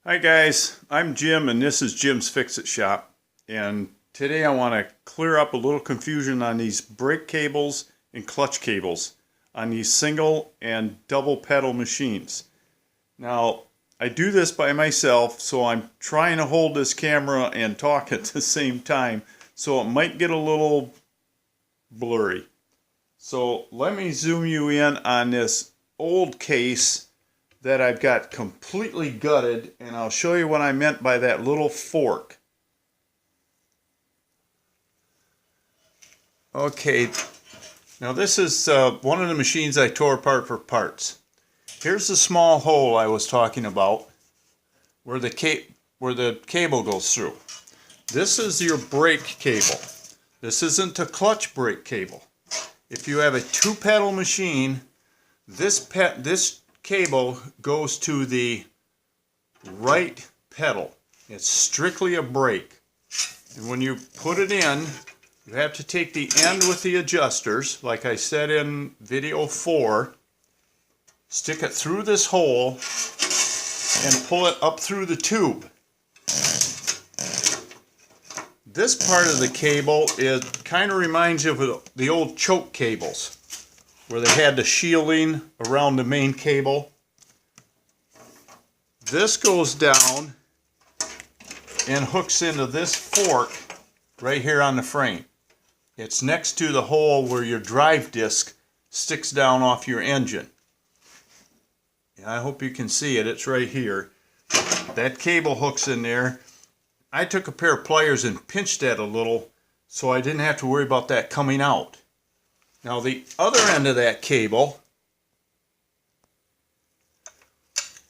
Hi guys, I'm Jim and this is Jim's Fix-It Shop, and today I want to clear up a little confusion on these brake cables and clutch cables on these single and double pedal machines. Now I do this by myself, so I'm trying to hold this camera and talk at the same time, so it might get a little blurry. So let me zoom you in on this old case that I've got completely gutted, and I'll show you what I meant by that little fork. Okay, now this is one of the machines I tore apart for parts. Here's the small hole I was talking about where the cable goes through. This is your brake cable. This isn't a clutch brake cable. If you have a two-pedal machine, this cable goes to the right pedal. It's strictly a brake. And when you put it in, you have to take the end with the adjusters, like I said in video 4, stick it through this hole and pull it up through the tube. This part of the cable kind of reminds you of the old choke cables, where they had the shielding around the main cable. This goes down and hooks into this fork right here on the frame. It's next to the hole where your drive disc sticks down off your engine. And I hope you can see it, it's right here. That cable hooks in there. I took a pair of pliers and pinched that a little so I didn't have to worry about that coming out. Now the other end of that cable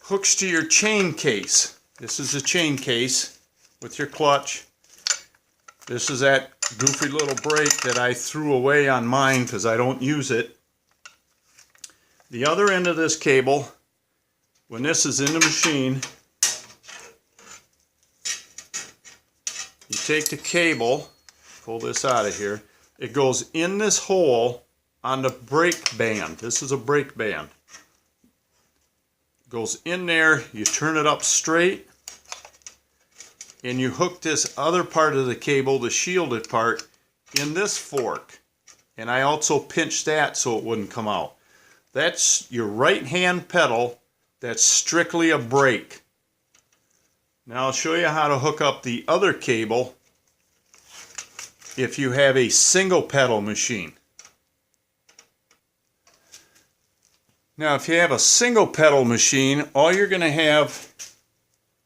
hooks to your chain case. This is a chain case with your clutch. This is that goofy little brake that I threw away on mine because I don't use it. The other end of this cable, when this is in the machine, you take the cable, pull this out of here, it goes in this hole on the brake band. This is a brake band. Goes in there, you turn it up straight, and you hook this other part of the cable, the shielded part, in this fork. And I also pinched that so it wouldn't come out. That's your right hand pedal. That's strictly a brake. Now I'll show you how to hook up the other cable if you have a single pedal machine. Now if you have a single pedal machine, all you're going to have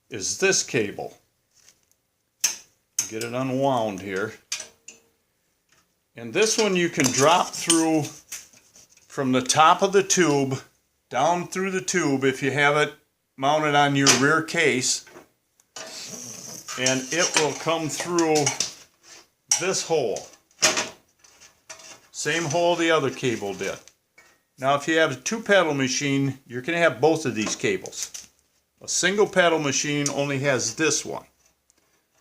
is this cable. Get it unwound here. And this one you can drop through from the top of the tube down through the tube if you have it mounted on your rear case, and it will come through this hole. Same hole the other cable did. Now if you have a two-pedal machine, you're going to have both of these cables. A single pedal machine only has this one.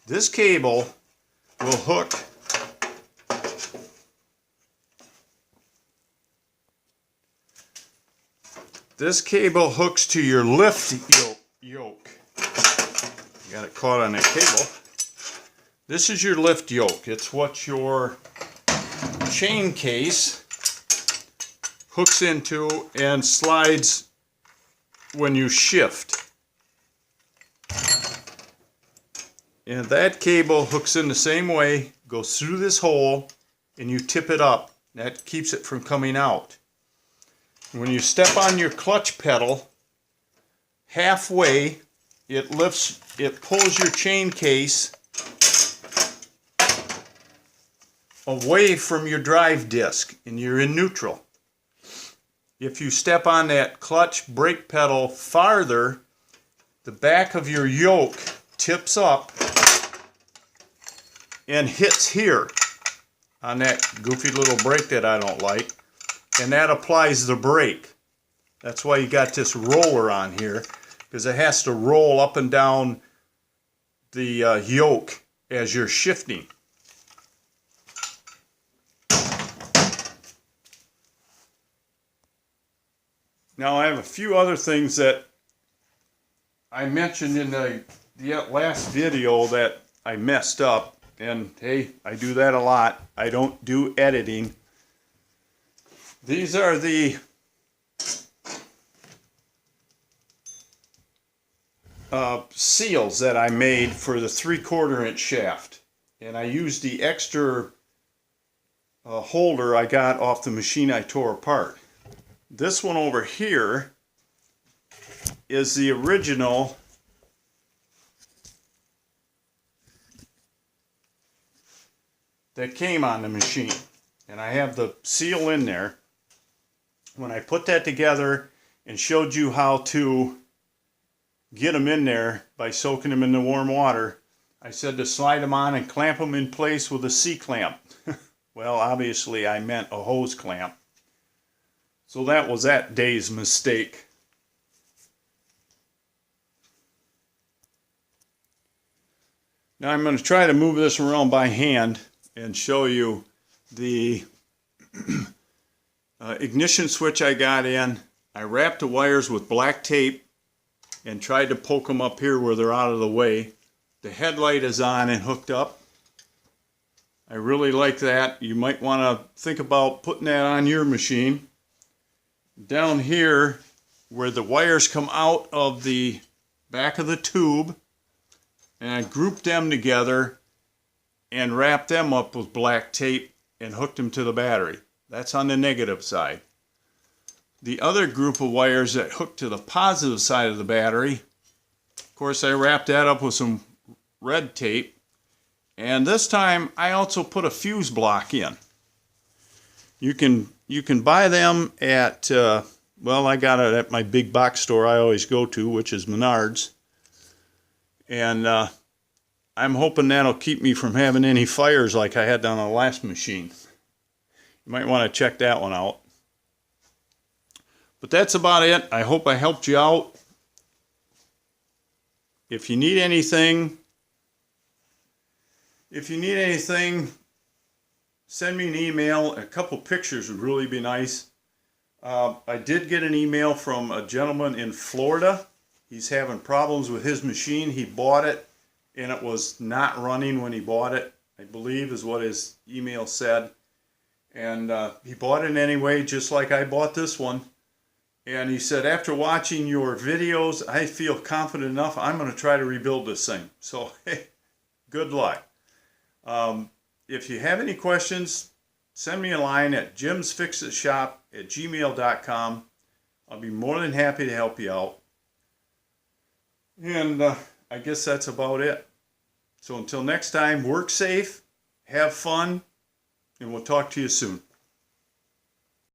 This cable will hook to your lift yoke. You got it caught on that cable. This is your lift yoke. It's what your chain case hooks into and slides when you shift. And that cable hooks in the same way, goes through this hole, and you tip it up. That keeps it from coming out. When you step on your clutch pedal, halfway it pulls your chain case away from your drive disc, and you're in neutral. If you step on that clutch brake pedal farther, the back of your yoke tips up and hits here on that goofy little brake that I don't like, and that applies the brake. That's why you got this roller on here, because it has to roll up and down the yoke as you're shifting. Now I have a few other things that I mentioned in the last video that I messed up, and hey, I do that a lot. I don't do editing. These are the seals that I made for the 3/4 inch shaft, and I used the extra holder I got off the machine I tore apart. This one over here is the original that came on the machine, and I have the seal in there. When I put that together and showed you how to get them in there by soaking them in the warm water, I said to slide them on and clamp them in place with a C-clamp. Well, obviously I meant a hose clamp. So that was that day's mistake. Now I'm going to try to move this around by hand and show you the ignition switch I got in. I wrapped the wires with black tape and tried to poke them up here where they're out of the way. The headlight is on and hooked up. I really like that. You might want to think about putting that on your machine. Down here where the wires come out of the back of the tube, and I grouped them together and wrapped them up with black tape and hooked them to the battery. That's on the negative side. The other group of wires that hook to the positive side of the battery, of course I wrapped that up with some red tape, and this time I also put a fuse block in. You can buy them at, well, I got it at my big box store I always go to, which is Menards. And I'm hoping that'll keep me from having any fires like I had on the last machine. You might want to check that one out. But that's about it. I hope I helped you out. If you need anything, send me an email. A couple pictures would really be nice. I did get an email from a gentleman in Florida. He's having problems with his machine. He bought it and it was not running when he bought it, I believe is what his email said. And he bought it anyway, just like I bought this one. And he said, after watching your videos, I feel confident enough, I'm going to try to rebuild this thing. So, hey, good luck. If you have any questions, send me a line at jimsfixitshop@gmail.com. I'll be more than happy to help you out. And I guess that's about it. So until next time, work safe, have fun, and we'll talk to you soon.